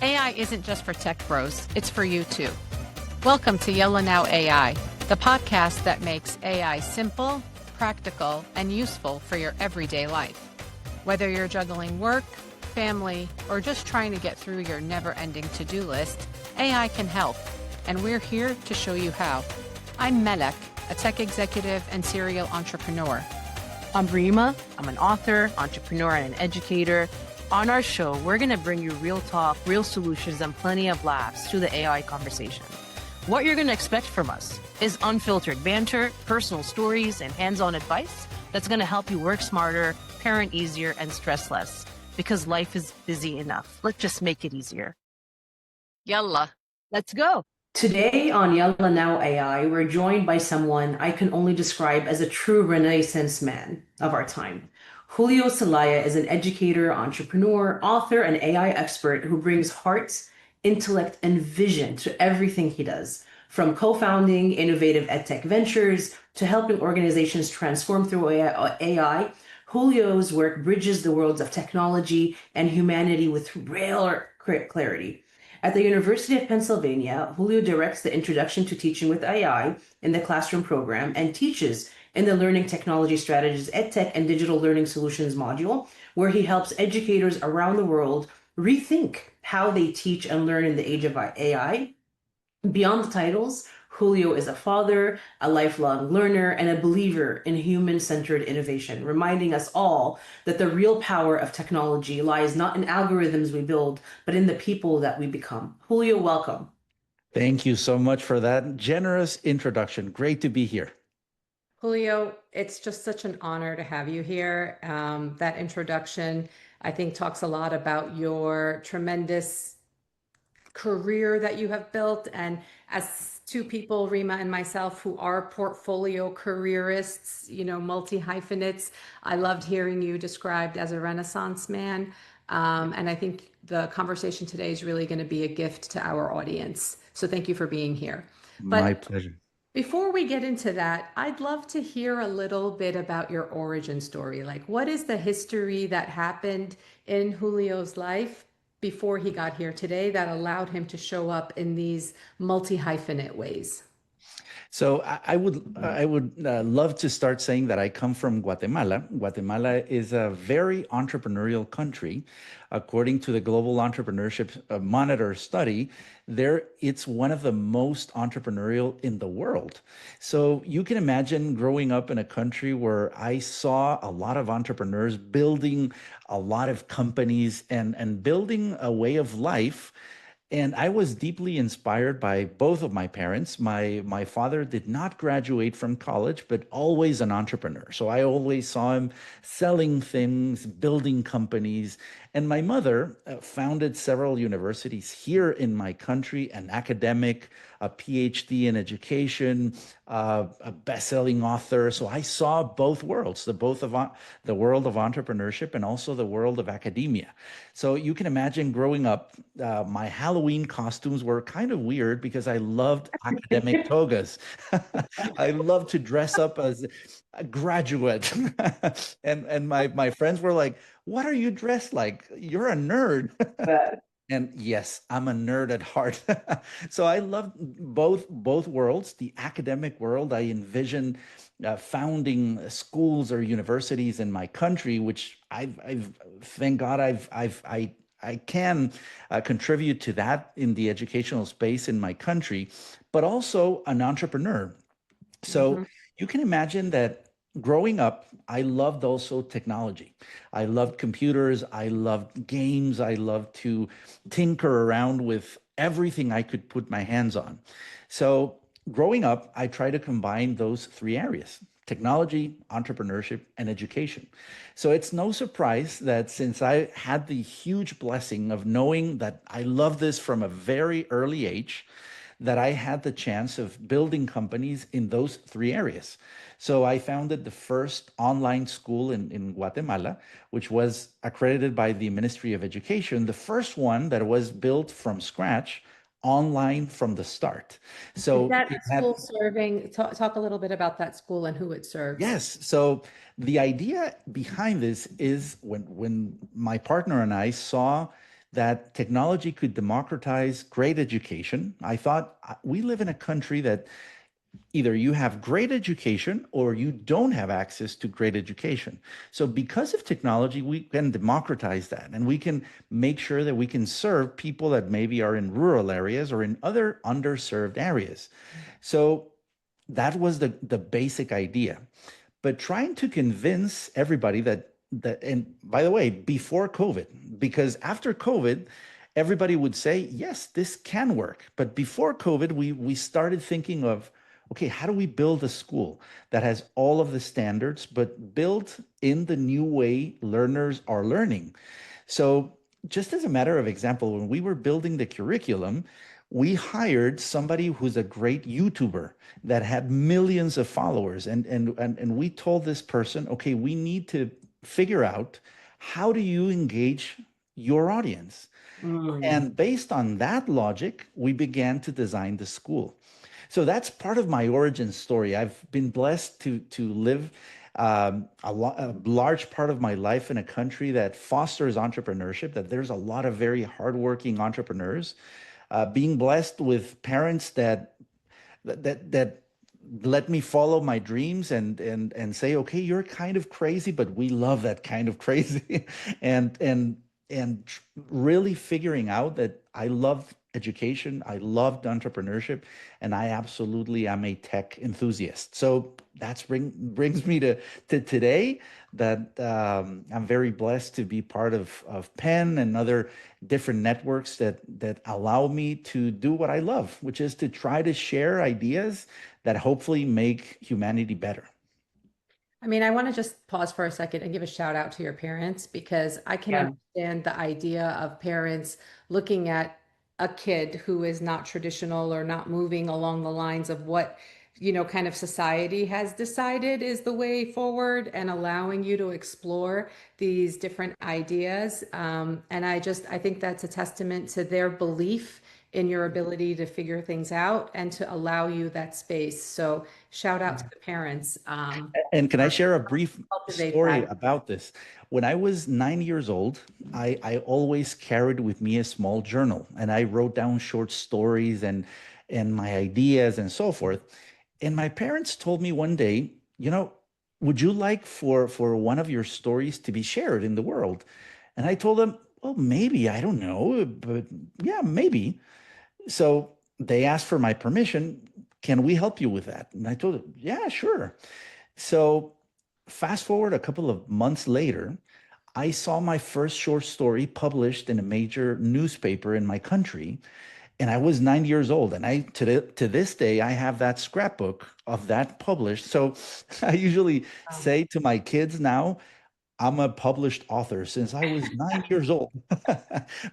AI isn't just for tech bros, it's for you too. Welcome to Yellow Now AI, the podcast that makes AI simple, practical, and useful for your everyday life. Whether you're juggling work, family, or just trying to get through your never-ending to-do list, AI can help, and we're here to show you how. I'm Melek, a tech executive and serial entrepreneur. I'm Rima. I'm an author, entrepreneur, and an educator. On our show, we're going to bring you real talk, real solutions, and plenty of laughs to the AI conversation. What you're going to expect from us is unfiltered banter, personal stories, and hands-on advice that's going to help you work smarter, parent easier, and stress less. Because life is busy enough. Let's just make it easier. Yalla. Let's go. Today on Yalla Now AI, we're joined by someone I can only describe as a true Renaissance man of our time. Julio Zelaya is an educator, entrepreneur, author, and AI expert who brings heart, intellect, and vision to everything he does. From co-founding innovative edtech ventures to helping organizations transform through AI, Julio's work bridges the worlds of technology and humanity with real clarity. At the University of Pennsylvania, Julio directs the Introduction to Teaching with AI in the classroom program and teaches in the Learning Technology Strategies EdTech and Digital Learning Solutions module, where he helps educators around the world rethink how they teach and learn in the age of AI. Beyond the titles, Julio is a father, a lifelong learner, and a believer in human-centered innovation, reminding us all that the real power of technology lies not in algorithms we build, but in the people that we become. Julio, welcome. Thank you so much for that generous introduction. Great to be here. Julio, it's just such an honor to have you here. That introduction, I think, talks a lot about your tremendous career that you have built. And as two people, Rima and myself, who are portfolio careerists, multi-hyphenates, I loved hearing you described as a Renaissance man. And I think the conversation today is really going to be a gift to our audience. So thank you for being here. My pleasure. Before we get into that, I'd love to hear a little bit about your origin story. Like, what is the history that happened in Julio's life before he got here today that allowed him to show up in these multi-hyphenate ways? So I would love to start saying that I come from Guatemala. Guatemala is a very entrepreneurial country. According to the Global Entrepreneurship Monitor study, it's one of the most entrepreneurial in the world. So you can imagine growing up in a country where I saw a lot of entrepreneurs building a lot of companies and building a way of life. And I was deeply inspired by both of my parents. My father did not graduate from college, but always an entrepreneur. So I always saw him selling things, building companies. And my mother founded several universities here in my country, an academic, a PhD in education, a best-selling author. So I saw both worlds, the world of entrepreneurship and also the world of academia. So you can imagine growing up, my Halloween costumes were kind of weird because I loved academic togas. I loved to dress up as a graduate. and my friends were like, "What are you dressed like? You're a nerd." And yes, I'm a nerd at heart. So I love both worlds. The academic world, I envision founding schools or universities in my country, which I've thank God I can contribute to that in the educational space in my country, but also an entrepreneur. So you can imagine that growing up, I loved also technology. I loved computers. I loved games. I loved to tinker around with everything I could put my hands on. So growing up, I try to combine those three areas: technology, entrepreneurship, and education. So it's no surprise that since I had the huge blessing of knowing that I love this from a very early age, that I had the chance of building companies in those three areas. So I founded the first online school in Guatemala, which was accredited by the Ministry of Education, the first one that was built from scratch, online from the start. So is that school serving, talk a little bit about that school and who it serves. Yes. So the idea behind this is when my partner and I saw that technology could democratize great education. I thought we live in a country that either you have great education or you don't have access to great education. So because of technology, we can democratize that and we can make sure that we can serve people that maybe are in rural areas or in other underserved areas. So that was the basic idea. But trying to convince everybody that and by the way, before COVID, because after COVID, everybody would say, yes, this can work. But before COVID, we started thinking of, okay, how do we build a school that has all of the standards, but built in the new way learners are learning? So, just as a matter of example, when we were building the curriculum, we hired somebody who's a great YouTuber that had millions of followers. And we told this person, okay, we need to figure out how do you engage your audience? Mm. And based on that logic, we began to design the school. So that's part of my origin story. I've been blessed to live a large part of my life in a country that fosters entrepreneurship, that there's a lot of very hardworking entrepreneurs. Being blessed with parents that let me follow my dreams and say, okay, you're kind of crazy, but we love that kind of crazy, and and really figuring out that I love education, I loved entrepreneurship, and I absolutely am a tech enthusiast. So brings me to today that I'm very blessed to be part of Penn and other different networks that allow me to do what I love, which is to try to share ideas that hopefully make humanity better. I mean, I want to just pause for a second and give a shout out to your parents because I can Yeah. understand the idea of parents looking at a kid who is not traditional or not moving along the lines of what, kind of society has decided is the way forward and allowing you to explore these different ideas. And I think that's a testament to their belief in your ability to figure things out and to allow you that space. So shout out to the parents. And can I share a brief Cultivate story that. about this? When I was 9 years old, I always carried with me a small journal and I wrote down short stories and my ideas and so forth. And my parents told me one day, would you like for one of your stories to be shared in the world? And I told them, well, maybe, I don't know, but yeah, maybe. So they asked for my permission. Can we help you with that? And I told them, yeah, sure. So fast forward a couple of months later, I saw my first short story published in a major newspaper in my country, and I was 9 years old. And to this day, I have that scrapbook of that published. So I usually Um, say to my kids now, I'm a published author since I was 9 years old.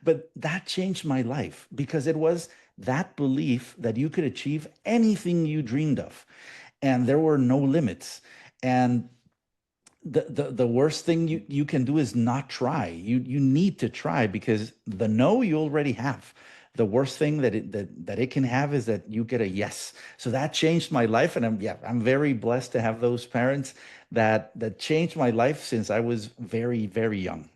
But that changed my life because it was that belief that you could achieve anything you dreamed of, and there were no limits. And the worst thing you can do is not try. You need to try because the no you already have. The worst thing that it can have is that you get a yes. So that changed my life, and I'm very blessed to have those parents that changed my life since I was very, very young.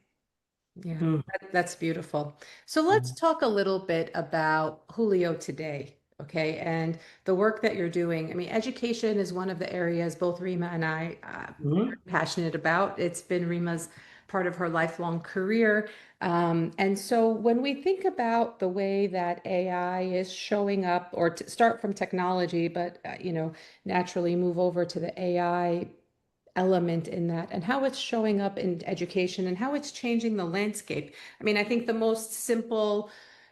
Yeah, Mm. that's beautiful. So let's talk a little bit about Julio today, okay, and the work that you're doing. I mean, education is one of the areas both Rima and I Mhm. are passionate about. It's been Rima's part of her lifelong career. And so when we think about the way that AI is showing up, or to start from technology, but naturally move over to the AI element in that and how it's showing up in education and how it's changing the landscape. I mean, I think the most simple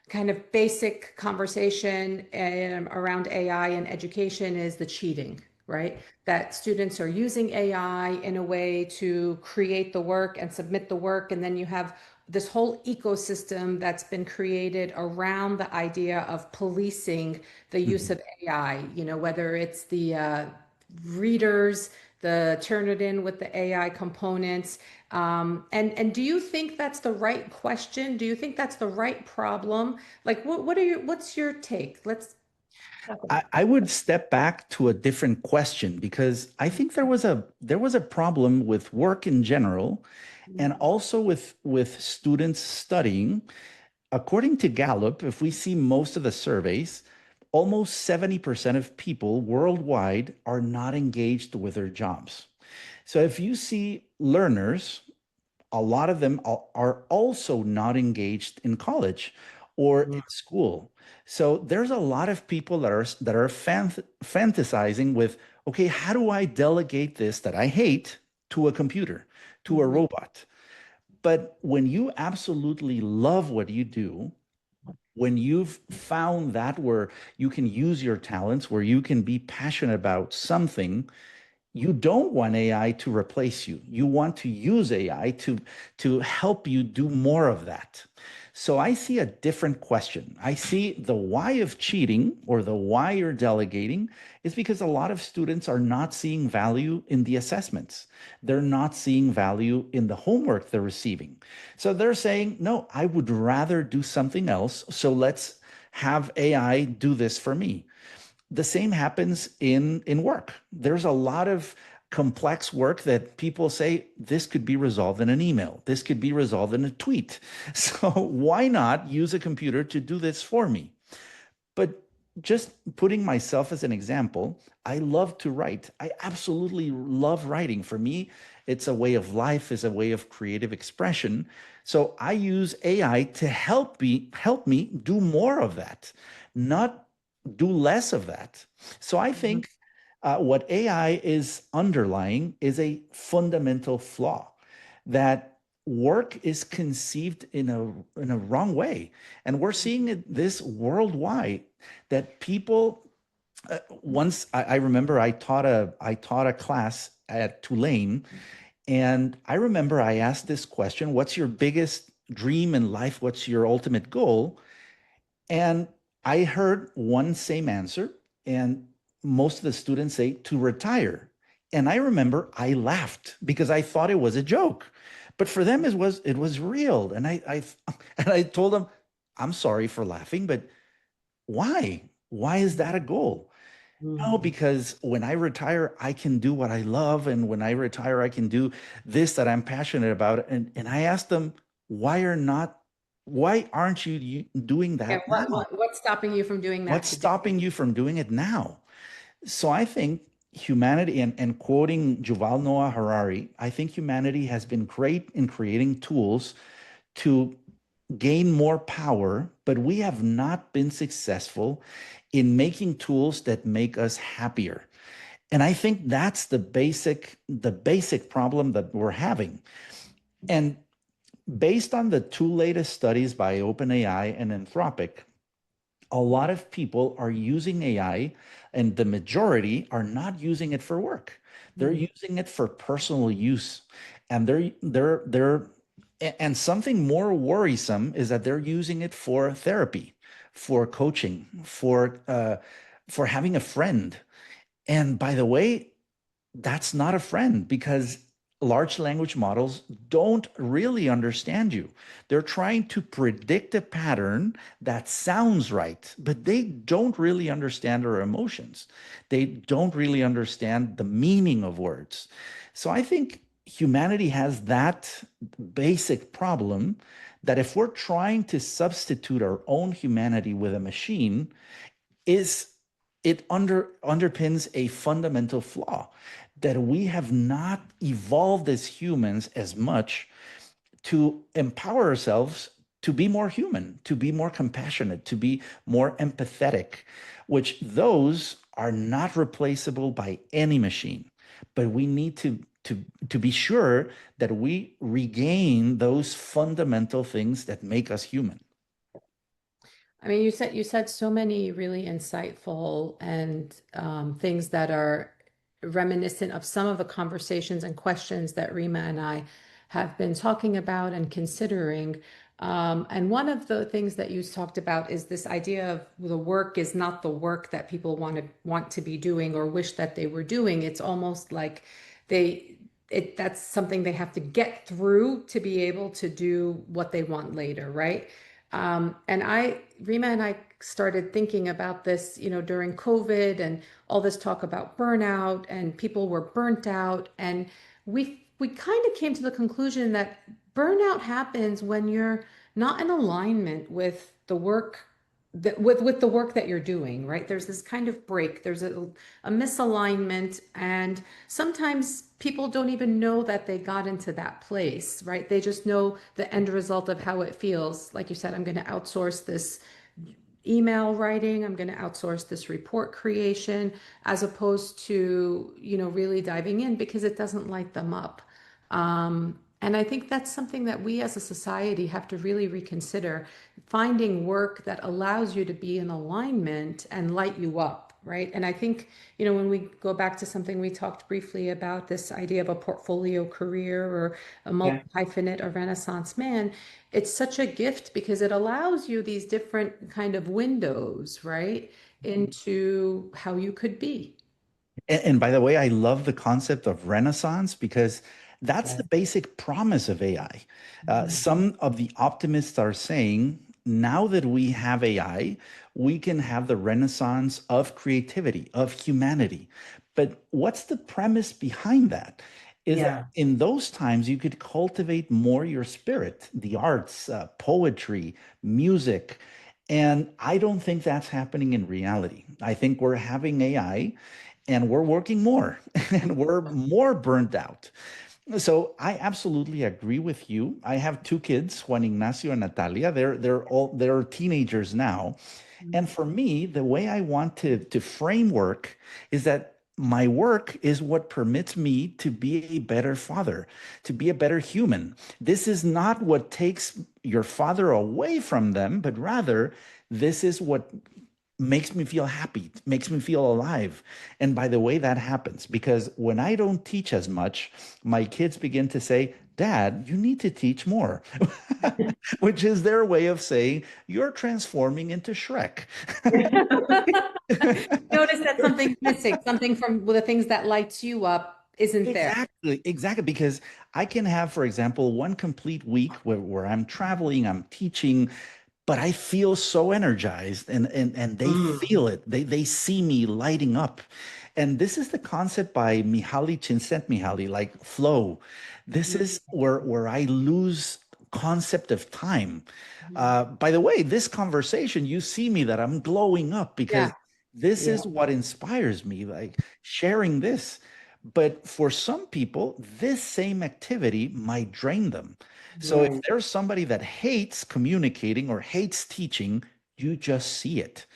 kind of basic conversation around AI and education is the cheating, right? That students are using AI in a way to create the work and submit the work. And then you have this whole ecosystem that's been created around the idea of policing the use Mhm. of AI, whether it's the readers, the Turnitin with the AI components. And do you think that's the right question? Do you think that's the right problem? Like, what's your take? Let's talk I, about I would step back to a different question because I think there was a problem with work in general it. and also with students studying according to Gallup, if we see most of the surveys, almost 70% of people worldwide are not engaged with their jobs. So if you see learners, a lot of them are also not engaged in college or in school. So there's a lot of people that are fantasizing with, okay, how do I delegate this that I hate to a computer, to a Mhm. robot? But when you absolutely love what you do, when you've found that where you can use your talents, where you can be passionate about something, you don't want AI to replace you. You want to use AI to help you do more of that. So I see a different question. I see the why of cheating or the why you're delegating is because a lot of students are not seeing value in the assessments. They're not seeing value in the homework they're receiving. So they're saying, no, I would rather do something else. So let's have AI do this for me. The same happens in work. There's a lot of complex work that people say this could be resolved in an email. This could be resolved in a tweet. So why not use a computer to do this for me? But just putting myself as an example, I love to write. I absolutely love writing. For me, it's a way of life, it's a way of creative expression. So I use AI to help me do more of that, not do less of that. So I Mhm. think what AI is underlying is a fundamental flaw that work is conceived in a wrong way, and we're seeing this worldwide. That people once I remember I taught a class at Tulane, and I remember I asked this question: "What's your biggest dream in life? What's your ultimate goal?" And I heard one same answer, and most of the students say to retire. And I remember I laughed because I thought it was a joke, but for them it was real. And I and I told them, I'm sorry for laughing, but why? Why is that a goal? No, Mhm. because when I retire, I can do what I love, and when I retire, I can do this that I'm passionate about. And I asked them, why aren't you doing Yeah, that what, now? what, what's stopping you from doing that What's today? stopping you from doing it now? So I think humanity, and quoting Yuval Noah Harari, I think humanity has been great in creating tools to gain more power, but we have not been successful in making tools that make us happier. And I think that's the basic problem that we're having. And based on the two latest studies by OpenAI and Anthropic, a lot of people are using AI, and the majority are not using it for work. They're Mhm. using it for personal use. And and something more worrisome is that they're using it for therapy, for coaching, for having a friend. And by the way, that's not a friend, because large language models don't really understand you. They're trying to predict a pattern that sounds right, but they don't really understand our emotions. They don't really understand the meaning of words. So I think humanity has that basic problem, that if we're trying to substitute our own humanity with a machine, is it underpins a fundamental flaw, that we have not evolved as humans as much to empower ourselves to be more human, to be more compassionate, to be more empathetic, which those are not replaceable by any machine. But we need to be sure that we regain those fundamental things that make us human. I mean, you said so many really insightful and things that are reminiscent of some of the conversations and questions that Rima and I have been talking about and considering. And one of the things that you talked about is this idea of the work is not the work that people want to be doing or wish that they were doing. It's almost like they that's something they have to get through to be able to do what they want later, right? Rima and I started thinking about this, during COVID and all this talk about burnout and people were burnt out. And we kind of came to the conclusion that burnout happens when you're not in alignment with the work with the work that you're doing, right? There's this kind of break, there's a misalignment, and sometimes people don't even know that they got into that place, right? They just know the end result of how it feels. Like you said, I'm going to outsource this email writing, I'm going to outsource this report creation, as opposed to, really diving in because it doesn't light them up. And I think that's something that we as a society have to really reconsider, finding work that allows you to be in alignment and light you up, right? And I think, when we go back to something we talked briefly about, this idea of a portfolio career or a Yeah. multi-hyphenate or Renaissance man, it's such a gift because it allows you these different kind of windows, right, into how you could be. And by the way, I love the concept of Renaissance because that's Yeah. the basic promise of AI. Mhm. Some of the optimists are saying now that we have AI, we can have the renaissance of creativity, of humanity. But what's the premise behind that? Is that Yeah. in those times you could cultivate more your spirit, the arts, poetry, music. And I don't think that's happening in reality. I think we're having AI and we're working more and we're more burnt out. So I absolutely agree with you. I have two kids, Juan Ignacio and Natalia. They're teenagers now. And for me, the way I want to frame work is that my work is what permits me to be a better father, to be a better human. This is not what takes your father away from them, but rather this is what makes me feel happy, makes me feel alive. And by the way, that happens because when I don't teach as much, my kids begin to say, Dad, you need to teach more, which is their way of saying, you're transforming into Shrek. Notice that something's missing, something from the things that lights you up isn't there. Exactly, exactly. Because I can have, for example, one complete week where I'm traveling, I'm teaching, but I feel so energized and they Mm. feel it. They see me lighting up. And this is the concept by Mihaly Csikszentmihalyi, like flow. This is where I lose concept of time. By the way, this conversation, you see me that I'm glowing up because Yeah. this Yeah. is what inspires me, like sharing this. But for some people, this same activity might drain them. So if Right. there's somebody that hates communicating or hates teaching, you just see it.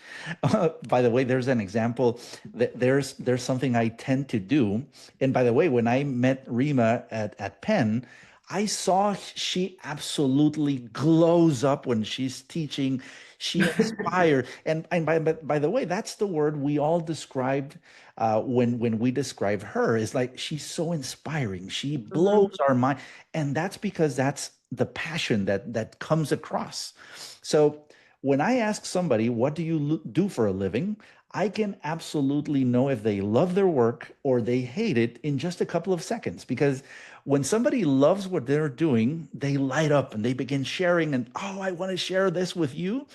By the way, there's an example that there's something I tend to do. And by the way, when I met Rima at Penn, I saw she absolutely glows up when she's teaching. She inspired. And by the way, that's the word we all described when we describe her. Is like she's so inspiring. She blows Mhm. our mind, and that's because that's the passion that comes across. So when I ask somebody, what do you do for a living? I can absolutely know if they love their work or they hate it in just a couple of seconds. Because when somebody loves what they're doing, they light up and they begin sharing, and oh, I want to share this with you.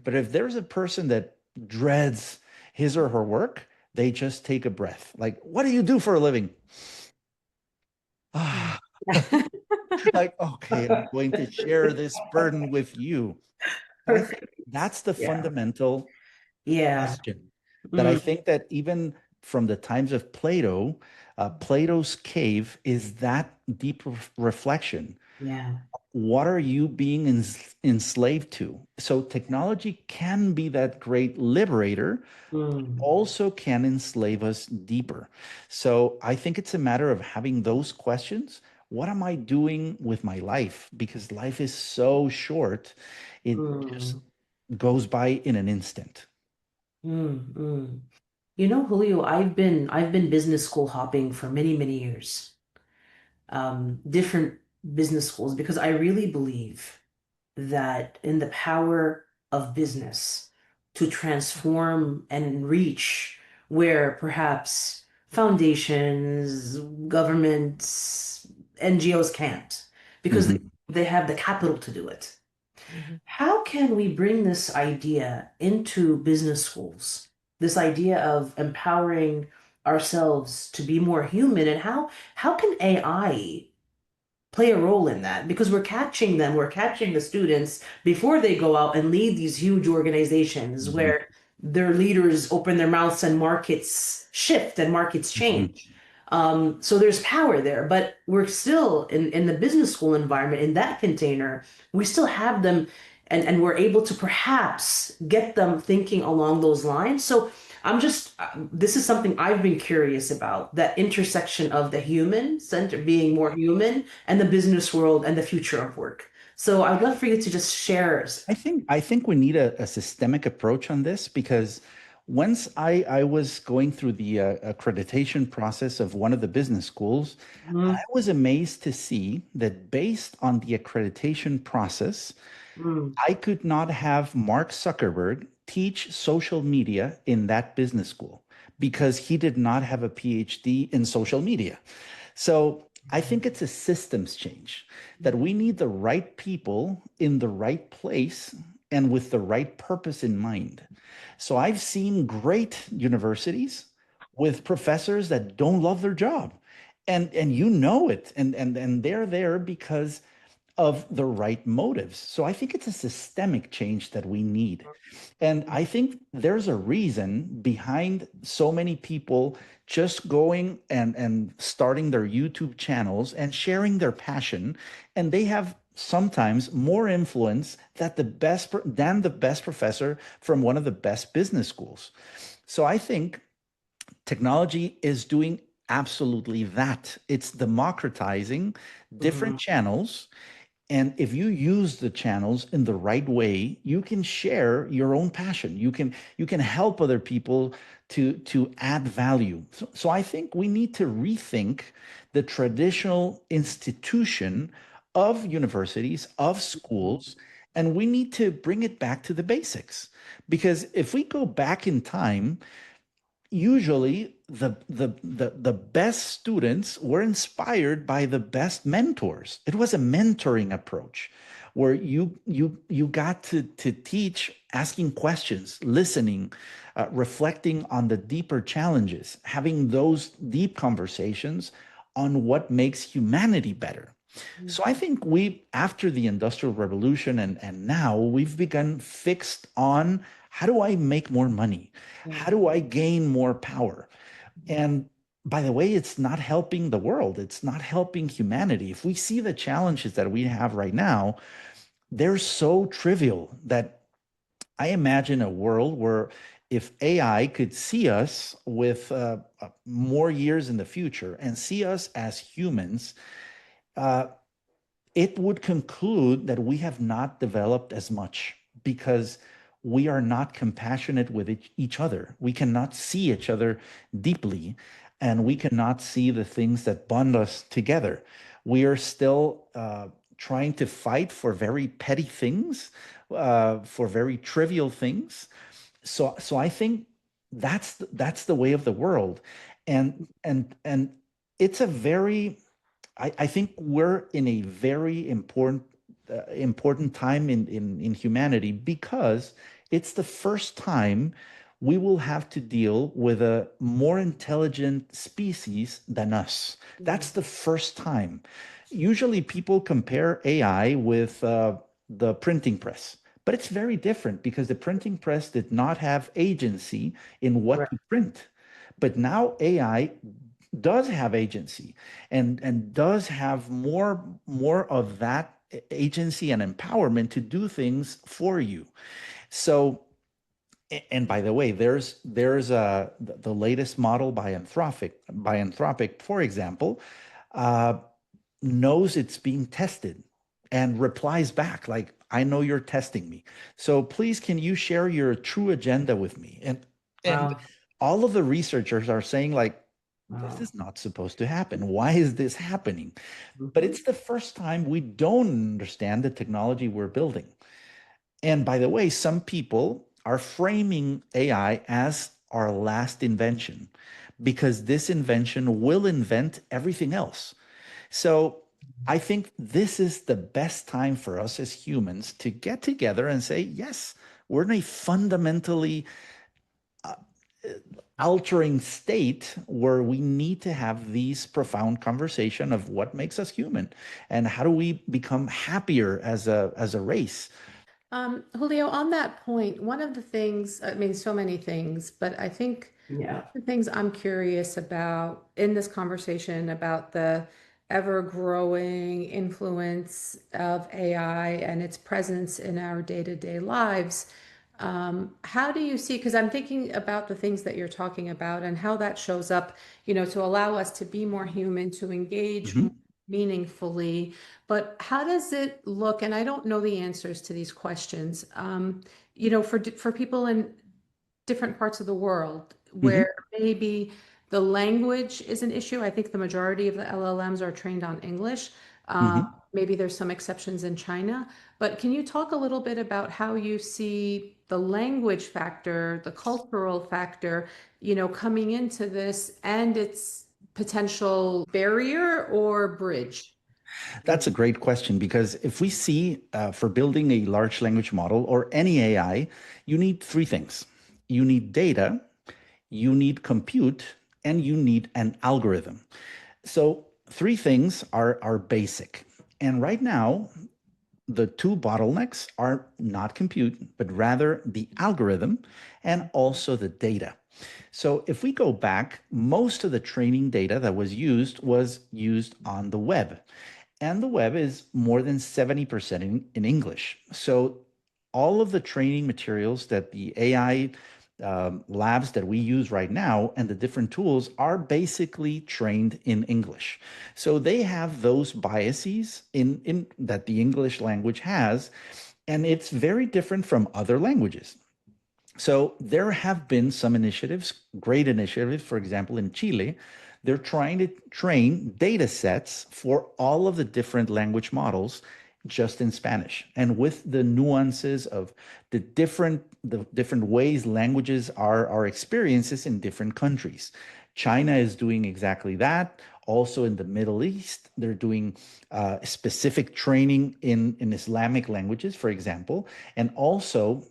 But if there's a person that dreads his or her work, they just take a breath. Like, what do you do for a living? Ah, like, okay, I'm going to share this burden with you. And I think that's the Yeah. fundamental Yeah. question that I Mm. think that even from the times of Plato, Plato's cave is that deep reflection. Yeah. What are you being enslaved to? So technology can be that great liberator, Mm. also can enslave us deeper. So I think it's a matter of having those questions. What am I doing with my life? Because life is so short, it just Mm. goes by in an instant. Mm. Mm. Julio, I've been business school hopping for many, many years. Different business schools because I really believe that in the power of business to transform and reach where perhaps foundations, governments, NGOs can't because Mhm. they have the capital to do it. Mhm. How can we bring this idea into business schools? This idea of empowering ourselves to be more human, and how can AI play a role in that because we're catching them, we're catching the students before they go out and lead these huge organizations Mhm, where their leaders open their mouths and markets shift and markets mhm. change. So there's power there, but we're still in the business school environment, in that container, we still have them and we're able to perhaps get them thinking along those lines. So this is something I've been curious about, that intersection of the human center being more human and the business world and the future of work. So I would love for you to just share. I think we need a systemic approach on this because once I was going through the accreditation process of one of the business schools, I Mhm. was amazed to see that based on the accreditation process, Mm, I could not have Mark Zuckerberg teach social media in that business school because he did not have a PhD in social media. So I think it's a systems change that we need the right people in the right place and with the right purpose in mind. So I've seen great universities with professors that don't love their job. And you know it. And they're there because of the right motives. So I think it's a systemic change that we need. And I think there's a reason behind so many people just going and starting their YouTube channels and sharing their passion. And they have sometimes more influence than the best professor from one of the best business schools. So I think technology is doing absolutely that. It's democratizing different mhm, channels, and if you use the channels in the right way, you can share your own passion. You can help other people to add value. So I think we need to rethink the traditional institution of universities, of schools, and we need to bring it back to the basics. Because if we go back in time, usually the best students were inspired by the best mentors. It was a mentoring approach where you got to teach asking questions, listening, reflecting on the deeper challenges, having those deep conversations on what makes humanity better. So I think we, after the Industrial Revolution and now, we've begun fixed on how do I make more money? How mhm. do I gain more power? And by the way, it's not helping the world. It's not helping humanity. If we see the challenges that we have right now, they're so trivial that I imagine a world where if AI could see us with more years in the future and see us as humans, uh, it would conclude that we have not developed as much because we are not compassionate with each other. We cannot see each other deeply, and we cannot see the things that bond us together. We are still trying to fight for very petty things, for very trivial things. So I think that's the way of the world, and it's a very I think we're in a very important time in humanity because it's the first time we will have to deal with a more intelligent species than us. That's the first time. Usually people compare AI with the printing press, but it's very different because the printing press did not have agency in what Right. to print. But now AI does have agency and does have more of that agency and empowerment to do things for you. So, and by the way, there's the latest model by Anthropic, for example, uh, knows it's being tested and replies back like, I know you're testing me. So please, can you share your true agenda with me? And Wow. all of the researchers are saying like, this Wow. is not supposed to happen. Why is this happening? But Mhm. it's the first time we don't understand the technology we're building. And by the way, some people are framing AI as our last invention because this invention will invent everything else. So I think this is the best time for us as humans to get together and say, yes, we're in a fundamentally altering state where we need to have these profound conversation of what makes us human and how do we become happier as a race. Julio, on that point, one of the things, I mean, so many things, but I think Yeah. the things I'm curious about in this conversation about the ever-growing influence of AI and its presence in our day-to-day lives. How do you see, because I'm thinking about the things that you're talking about and how that shows up, to allow us to be more human, to engage more Mhm, meaningfully. But how does it look? And I don't know the answers to these questions. For people in different parts of the world mhm, where maybe the language is an issue. I think the majority of the LLMs are trained on English. mhm. Maybe there's some exceptions in China, but can you talk a little bit about how you see the language factor, the cultural factor, coming into this and its potential barrier or bridge? That's a great question because if we see for building a large language model or any AI, you need three things. You need data, you need compute, and you need an algorithm. So three things are basic. And right now, the two bottlenecks are not compute, but rather the algorithm and also the data. So if we go back, most of the training data that was used on the web. And the web is more than 70% in English. So all of the training materials that the AI labs that we use right now and the different tools are basically trained in English. So they have those biases in that the English language has, and it's very different from other languages. So there have been some initiatives, great initiatives, for example, in Chile. They're trying to train data sets for all of the different language models just in Spanish. And with the nuances of the different ways languages are experiences in different countries. China is doing exactly that. Also in the Middle East, they're doing specific training in Islamic languages, for example, and also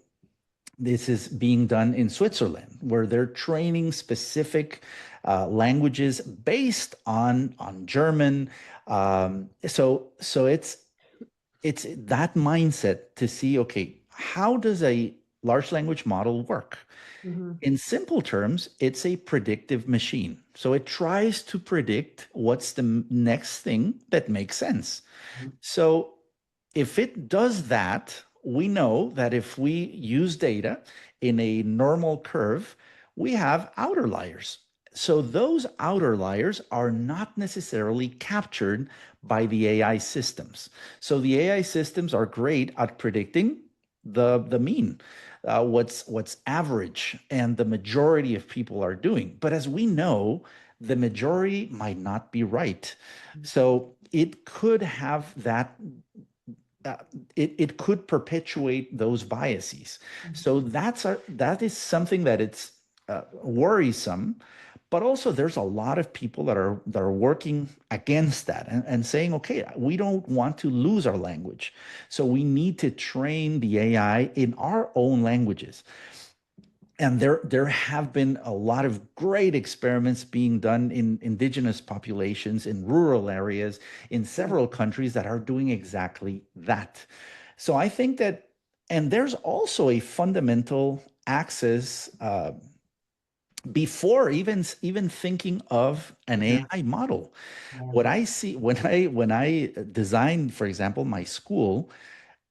this is being done in Switzerland, where they're training specific languages based on German. So it's that mindset to see, okay, how does a large language model work? Mhm. In simple terms, it's a predictive machine. So it tries to predict what's the next thing that makes sense. So if it does that, we know that if we use data in a normal curve, we have outer liers. So those outer liers are not necessarily captured by the AI systems. So the AI systems are great at predicting the mean, what's average, and the majority of people are doing. But as we know, the majority might not be right. So it could have that uh, it could perpetuate those biases. So that is something that it's worrisome, but also there's a lot of people that are working against that and saying, okay, we don't want to lose our language, so we need to train the AI in our own languages. And there have been a lot of great experiments being done in indigenous populations in rural areas in several countries that are doing exactly that. So I think that, and there's also a fundamental access before even thinking of an Yeah. AI model. Yeah. What I see when I designed, for example, my school,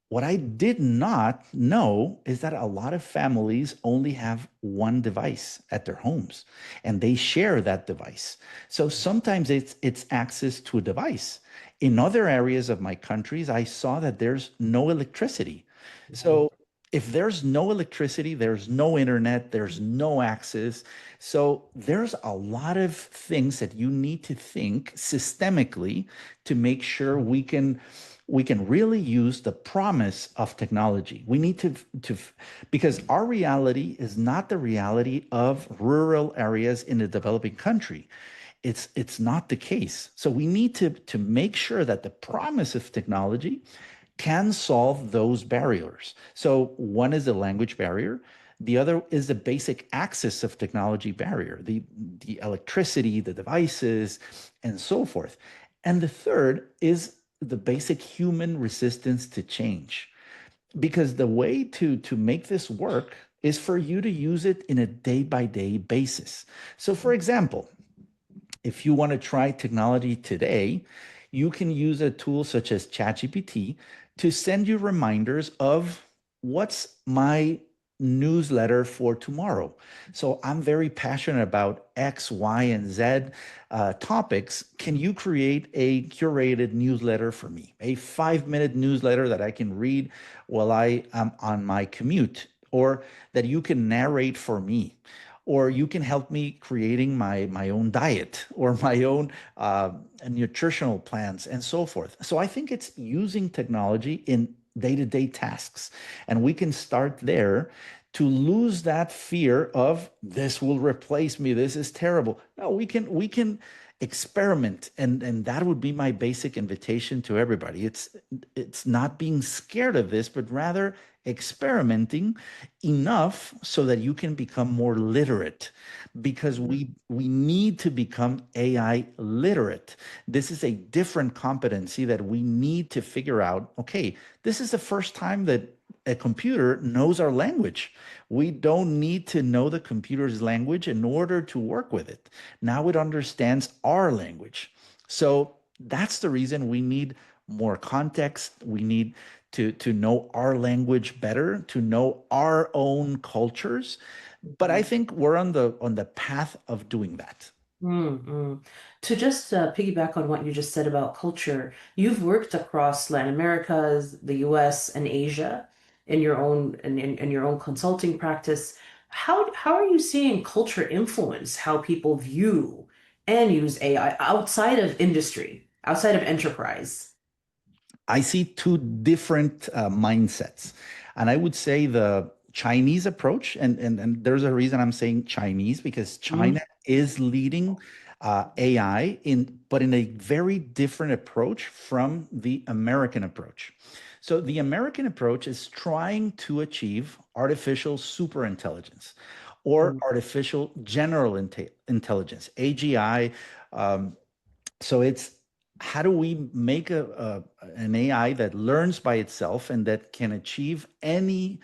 what I did not know is that a lot of families only have one device at their homes and they share that device. So sometimes it's access to a device. In other areas of my countries, I saw that there's no electricity. So if there's no electricity, there's no internet, there's no access. So there's a lot of things that you need to think systemically to make sure we can really use the promise of technology. We need to because our reality is not the reality of rural areas in a developing country. It's not the case. So we need to make sure that the promise of technology can solve those barriers. So one is the language barrier. The other is the basic access of technology barrier, the electricity, the devices, and so forth. And the third is the basic human resistance to change. Because the way to make this work is for you to use it in a day by day basis. So, for example, if you want to try technology today, you can use a tool such as ChatGPT to send you reminders of what's my newsletter for tomorrow. So I'm very passionate about X, Y, and Z topics. Can you create a curated newsletter for me? A 5 minute newsletter that I can read while I am on my commute, or that you can narrate for me, or you can help me creating my own diet or my own nutritional plans and so forth. So I think it's using technology in day-to-day tasks, and we can start there to lose that fear of this will replace me, this is terrible. No, we can experiment, and that would be my basic invitation to everybody. It's not being scared of this, but rather experimenting enough so that you can become more literate, because we need to become AI literate. This is a different competency that we need to figure out. Okay, this is the first time that a computer knows our language. We don't need to know the computer's language in order to work with it. Now it understands our language. So that's the reason we need more context. We need to know our language better, to know our own cultures. But I think we're on the path of doing that. Mm-mm. To just piggyback on what you just said about culture, you've worked across Latin Americas, the US, and Asia in your own consulting practice. How are you seeing culture influence how people view and use AI outside of industry, outside of enterprise? I see two different mindsets. And I would say the Chinese approach, and there's a reason I'm saying Chinese, because Mm, China is leading AI but in a very different approach from the American approach. So the American approach is trying to achieve artificial superintelligence or mm, artificial general intelligence, AGI. Um, so it's how do we make an AI that learns by itself and that can achieve any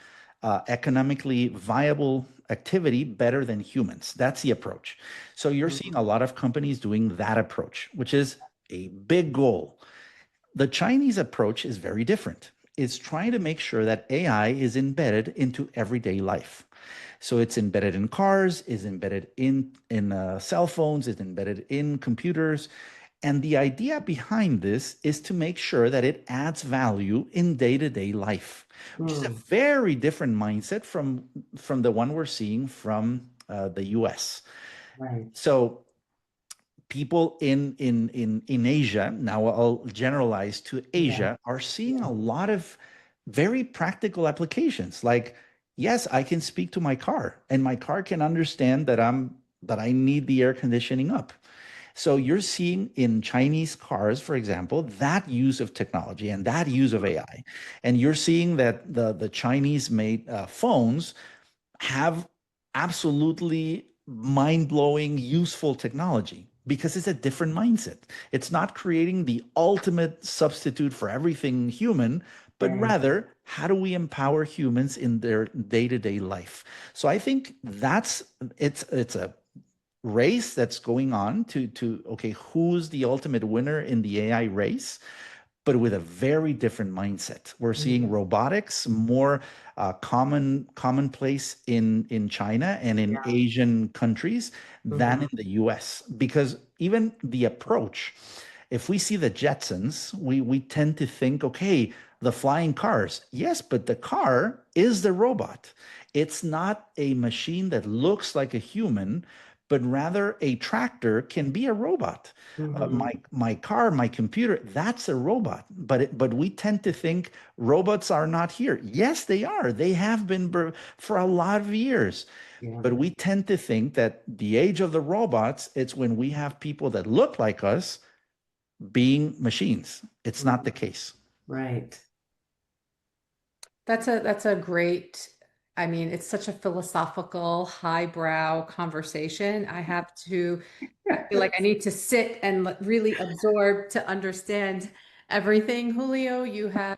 economically viable activity better than humans? That's the approach. So you're seeing mm, a lot of companies doing that approach, which is a big goal. The Chinese approach is very different. It's trying to make sure that AI is embedded into everyday life. So it's embedded in cars, is embedded in cell phones, is embedded in computers. And the idea behind this is to make sure that it adds value in day-to-day life, which is a mm. very different mindset from the one we're seeing from the US. Right. So people in Asia, now I'll generalize to Yeah. Asia, are seeing Yeah. a lot of very practical applications. Like, yes, I can speak to my car, and my car can understand that I need the air conditioning up. So you're seeing in Chinese cars, for example, that use of technology and that use of AI. And you're seeing that the Chinese made phones have absolutely mind-blowing, useful technology because it's a different mindset. It's not creating the ultimate substitute for everything human, but Right. rather, how do we empower humans in their day-to-day life? So I think it's a race that's going on to okay, who's the ultimate winner in the AI race, but with a very different mindset. We're seeing Mm, robotics more commonplace in China and in yeah. Asian countries than Mhm. in the US, because even the approach, if we see the Jetsons, we tend to think, okay, the flying cars. Yes, but the car is the robot. It's not a machine that looks like a human, but rather a tractor can be a robot. Mhm. My car, my computer, that's a robot. But we tend to think robots are not here. Yes, they are. They have been for a lot of years. Yeah. But we tend to think that the age of the robots, it's when we have people that look like us being machines. It's not the Mm, case. right. That's a great I mean, it's such a philosophical, highbrow conversation. I feel like I need to sit and really absorb to understand everything. Julio, you have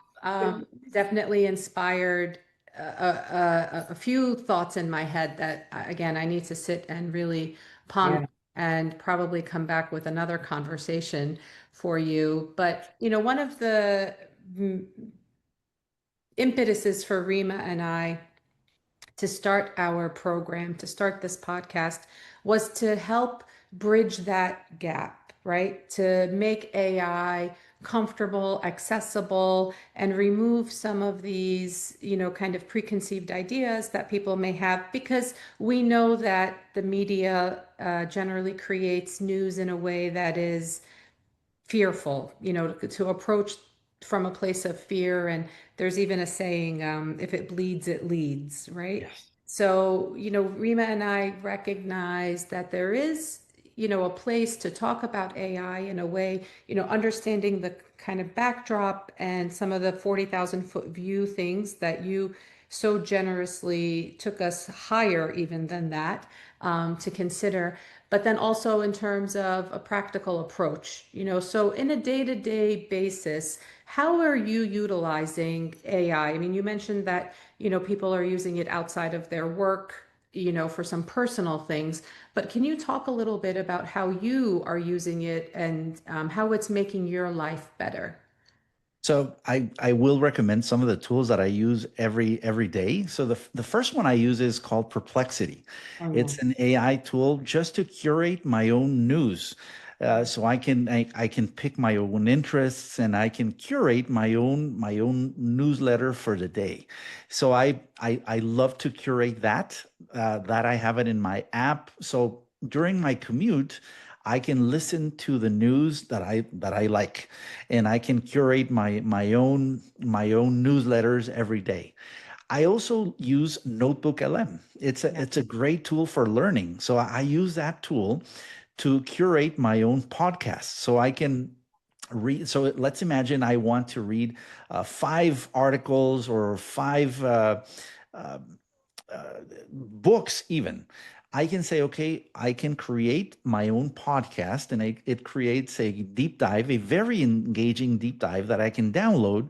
definitely inspired a few thoughts in my head that, again, I need to sit and really ponder Yeah. and probably come back with another conversation for you. But, one of the impetuses for Rima and I to start our program, to start this podcast, was to help bridge that gap, right? To make AI comfortable, accessible, and remove some of these, kind of preconceived ideas that people may have, because we know that the media generally creates news in a way that is fearful, to approach from a place of fear. And there's even a saying, if it bleeds, it leads, right? Yes. So, Rima and I recognize that there is, a place to talk about AI in a way, understanding the kind of backdrop and some of the 40,000 foot view things that you so generously took us higher even than that, to consider, but then also in terms of a practical approach, so in a day-to-day basis, how are you utilizing AI? I mean, you mentioned that, people are using it outside of their work, for some personal things, but can you talk a little bit about how you are using it and how it's making your life better? So I will recommend some of the tools that I use every day. So the first one I use is called Perplexity. Oh, yeah. It's an AI tool just to curate my own news. So I can pick my own interests and I can curate my own newsletter for the day. So I love to curate that. That I have it in my app. So during my commute, I can listen to the news that I like, and I can curate my own newsletters every day. I also use Notebook LM. Yeah. It's a great tool for learning. So I use that tool to curate my own podcast. So I can read. So let's imagine I want to read 5 articles or five uh, books even. I can say, okay, I can create my own podcast, and it creates a deep dive, a very engaging deep dive that I can download,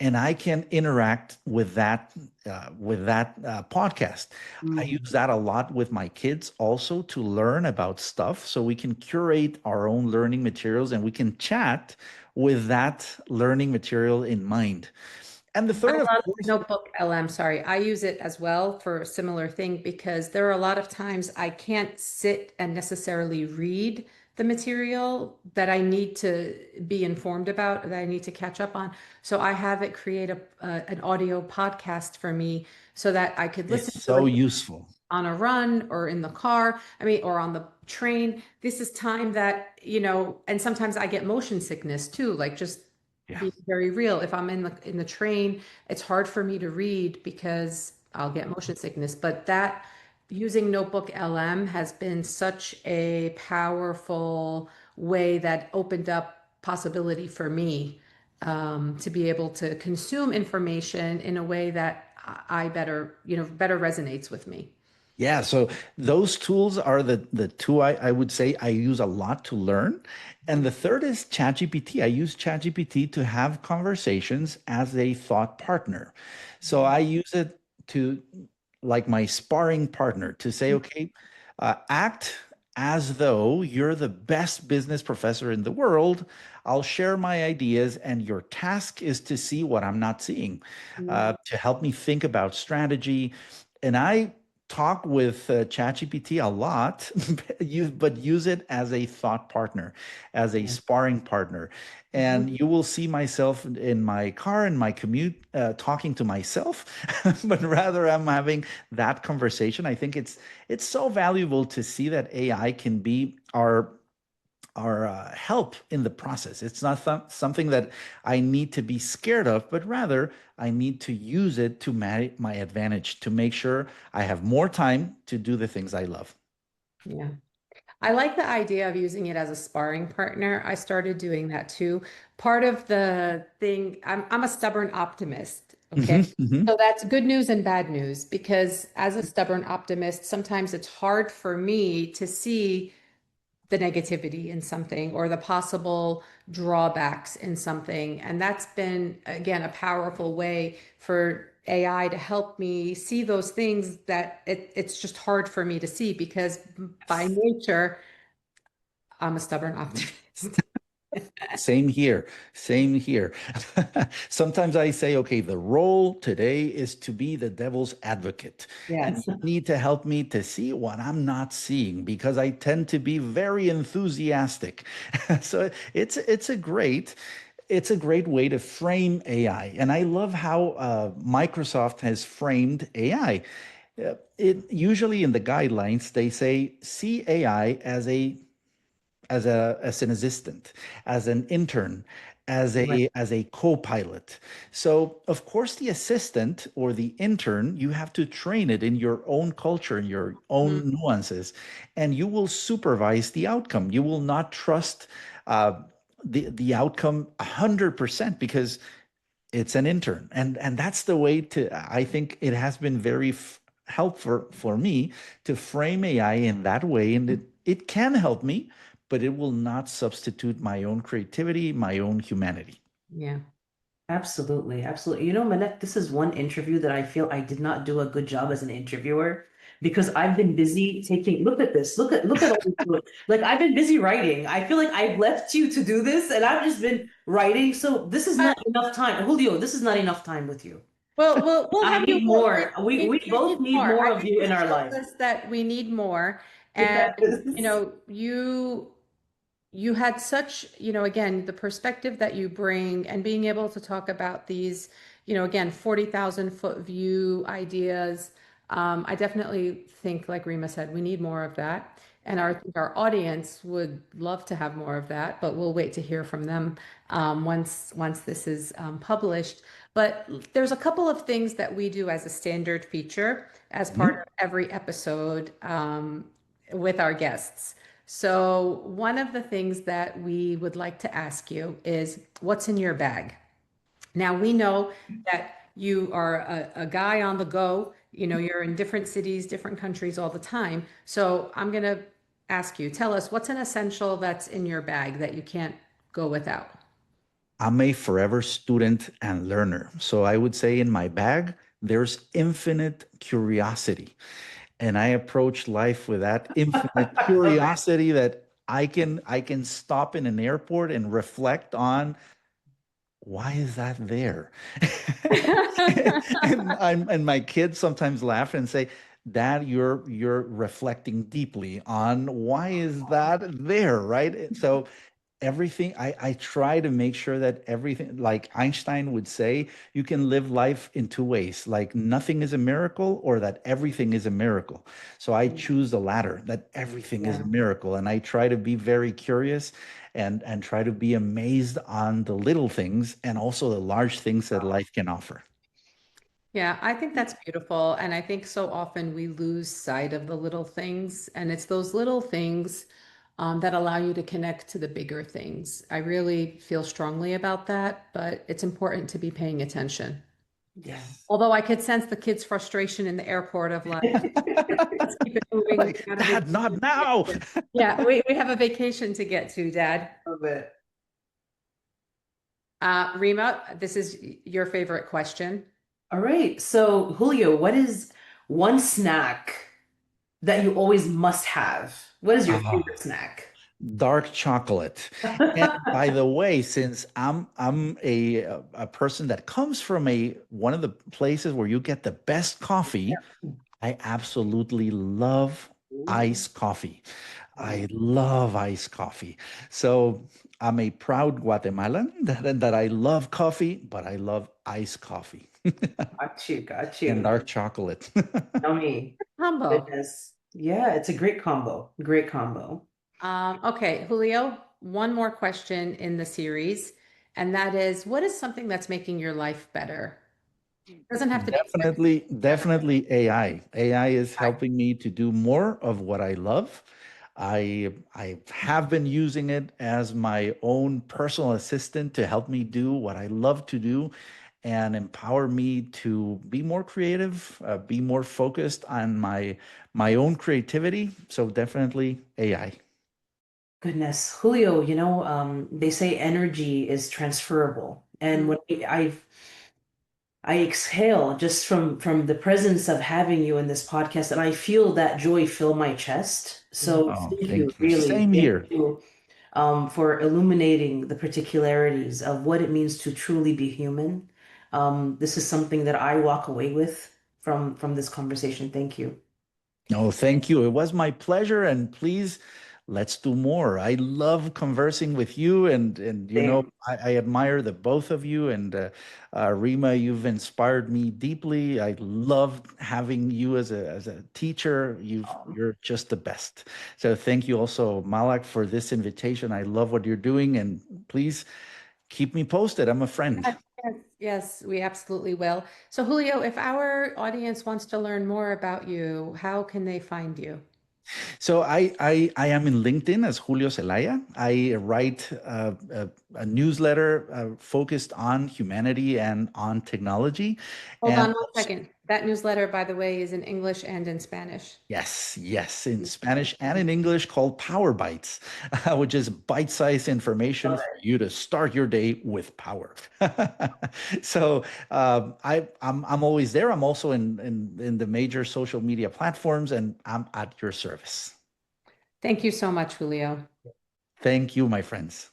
and I can interact with that podcast. I Mm. use that a lot with my kids also to learn about stuff, so we can curate our own learning materials and we can chat with that learning material in mind. And the I third, of love course, Notebook LM. Sorry, I use it as well for a similar thing because there are a lot of times I can't sit and necessarily read the material that I need to be informed about, that I need to catch up on. So I have it create an audio podcast for me so that I could listen it's to so it useful. on a run or in the car, I mean, or on the train. This is time that, and sometimes I get motion sickness too, like just Yeah. be very real. If I'm in the train, it's hard for me to read because I'll get motion sickness. But that using Notebook LM has been such a powerful way that opened up possibility for me, to be able to consume information in a way that I better, better resonates with me. Yeah, so those tools are the two I would say I use a lot to learn. And the third is ChatGPT. I use ChatGPT to have conversations as a thought partner. So I use it to, like, my sparring partner, to say, okay, act as though you're the best business professor in the world. I'll share my ideas, and your task is to see what I'm not seeing, to help me think about strategy. And I talk with ChatGPT a lot, but use it as a thought partner, as a sparring partner. Mhm. And you will see myself in my car, in my commute, talking to myself, but rather I'm having that conversation. I think it's so valuable to see that AI can be our help in the process. It's not something that I need to be scared of, but rather I need to use it to my advantage to make sure I have more time to do the things I love. Yeah. I like the idea of using it as a sparring partner. I started doing that too. Part of the thing, I'm a stubborn optimist. Okay. Hmm. Hmm. So that's good news and bad news because as a stubborn optimist, sometimes it's hard for me to see the negativity in something or the possible drawbacks in something. And that's been, again, a powerful way for AI to help me see those things that it's just hard for me to see because by nature, I'm a stubborn optimist. Same here. Same here. Sometimes I say, okay, the role today is to be the devil's advocate. And Yes. you need to help me to see what I'm not seeing because I tend to be very enthusiastic. So it's a great way to frame AI. And I love how Microsoft has framed AI. It usually in the guidelines, they say, see AI as an assistant, as an intern, Right. as a co-pilot. So of course the assistant or the intern, you have to train it in your own culture, in your Mhm. own nuances, and you will supervise the outcome. You will not trust uh, the outcome 100% because it's an intern, and that's the way to. I think it has been very helpful for me to frame AI in that way, and it can help me, but it will not substitute my own creativity, my own humanity. Yeah. Absolutely, absolutely. You know, Manette, this is one interview that I feel I did not do a good job as an interviewer because I've been busy taking, look at this, look at all this. Like I've been busy writing. I feel like I've left you to do this and I've just been writing. So this is not enough time. Julio, this is not enough time with you. Well, we'll I have you. need more. We We both need need more. more I of think you this in our shows life. us that we need more. And Yes. you had such, again, the perspective that you bring and being able to talk about these, again, 40,000 foot view ideas. I definitely think, like Rima said, we need more of that. And our audience would love to have more of that, but we'll wait to hear from them once this is published. But there's a couple of things that we do as a standard feature as part Mhm. of every episode with our guests. So, one of the things that we would like to ask you is what's in your bag? Now, we know that you are a guy on the go. You're in different cities, different countries all the time. So, I'm going to ask you, tell us what's an essential that's in your bag that you can't go without? I'm a forever student and learner. So I would say in my bag, there's infinite curiosity. And I approach life with that infinite I love it. curiosity that I can stop in an airport and reflect on why is that there? And my kids sometimes laugh and say, Dad, you're reflecting deeply on why is that there, right? So everything I try to make sure that everything, like Einstein would say, you can live life in two ways, like nothing is a miracle or that everything is a miracle. So I choose the latter, that everything is a Yeah. miracle. And I try to be very curious and try to be amazed on the little things and also the large things that life can offer. Yeah, I think that's beautiful. And I think so often we lose sight of the little things. And it's those little things that allow you to connect to the bigger things. I really feel strongly about that, but it's important to be paying attention. Yes. Although I could sense the kids' frustration in the airport of like, let's keep it moving. We Like, got a Dad, vacation not to get now. to. Yeah, we have a vacation to get to, Dad. Love it. Rima, this is your favorite question. All right. So, Julio, what is one snack that you always must have? What is your Ah, favorite snack? dark chocolate. And by the way, since I'm a person that comes from a one of the places where you get the best coffee, I absolutely love Ooh. iced coffee. I love iced coffee. So I'm a proud Guatemalan that I love coffee, but I love iced coffee Got you, got and you. dark chocolate. Yummy. Combo. Goodness. Yeah, it's a great combo. Great combo. Okay, Julio, one more question in the series, and that is, what is something that's making your life better? Doesn't have to be executive, Definitely, whatever. definitely AI. AI is Right. helping me to do more of what I love. I have been using it as my own personal assistant to help me do what I love to do and empower me to be more creative, be more focused on my own creativity. So definitely AI. Goodness, Julio, they say energy is transferable. And Mm. when I exhale just from the presence of having you in this podcast, and I feel that joy fill my chest. So Oh, thank you, thank you. really. Same Thank here. you for illuminating the particularities of what it means to truly be human. This is something that I walk away with from this conversation. Thank you. No, thank you. It was my pleasure, and please, let's do more. I love conversing with you, and Same. I admire the both of you. And Rima, you've inspired me deeply. I love having you as a teacher. You're just the best. So thank you also, Malak, for this invitation. I love what you're doing, and please keep me posted. I'm a friend. Yes, yes, yes, we absolutely will. So, Julio, if our audience wants to learn more about you, how can they find you? So I am in LinkedIn as Julio Zelaya. I write a newsletter focused on humanity and on technology. Hold And on one second. That newsletter, by the way, is in English and in Spanish. yes, yes, in Spanish and in English called Power Bites, which is bite-sized information for you to start your day with power. So I'm always there. I'm also in the major social media platforms, and I'm at your service. Thank you so much, Julio. Thank you, my friends.